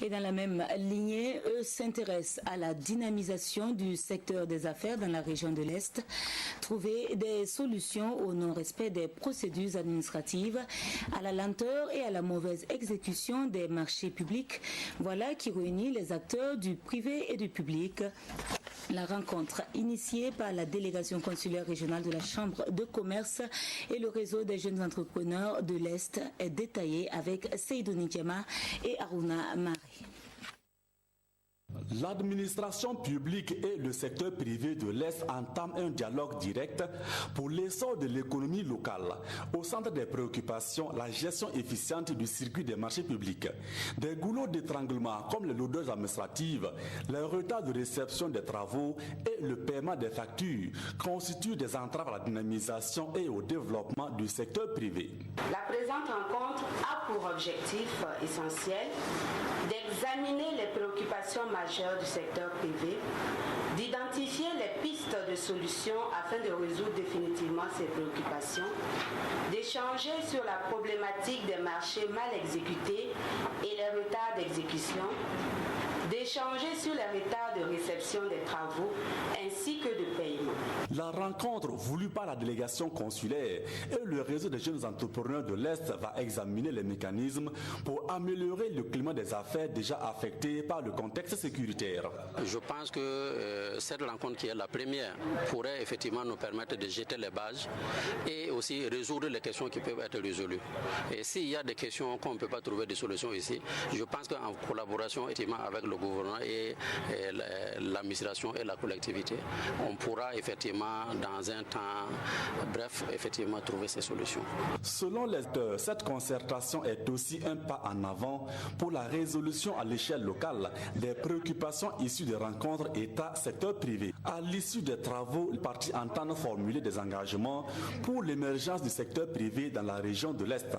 Et dans la même lignée, eux s'intéressent à la dynamisation du secteur des affaires dans la région de l'Est, trouver des solutions au non-respect des procédures administratives, à la lenteur et à la mauvaise exécution des marchés publics. Voilà qui réunit les acteurs du privé et du public. La rencontre initiée par la délégation consulaire régionale de la Chambre de commerce et le réseau des jeunes entrepreneurs de l'Est est détaillée avec Seydou Ndiema et Aruna Mari. L'administration publique et le secteur privé de l'Est entament un dialogue direct pour l'essor de l'économie locale. Au centre des préoccupations, la gestion efficiente du circuit des marchés publics. Des goulots d'étranglement comme les lourdeurs administratives, les retards de réception des travaux et le paiement des factures constituent des entraves à la dynamisation et au développement du secteur privé. La présente rencontre a pour objectif essentiel d'examiner les préoccupations majeures du secteur privé, d'identifier les pistes de solutions afin de résoudre définitivement ces préoccupations, d'échanger sur la problématique des marchés mal exécutés et les retards d'exécution, d'échanger sur les retards de réception des travaux ainsi que de paiement. La rencontre voulue par la délégation consulaire et le réseau des jeunes entrepreneurs de l'Est va examiner les mécanismes pour améliorer le climat des affaires déjà affecté par le contexte sécuritaire. Je pense que cette rencontre qui est la première pourrait effectivement nous permettre de jeter les bases et aussi résoudre les questions qui peuvent être résolues. Et s'il y a des questions qu'on ne peut pas trouver de solutions ici, je pense qu'en collaboration effectivement avec le gouvernement et l'administration et la collectivité, on pourra effectivement dans un temps bref effectivement trouver ces solutions. Selon les acteurs, cette concertation est aussi un pas en avant pour la résolution à l'échelle locale des préoccupations issues des rencontres État-secteur privé. À l'issue des travaux, les parties entendent formuler des engagements pour l'émergence du secteur privé dans la région de l'Est.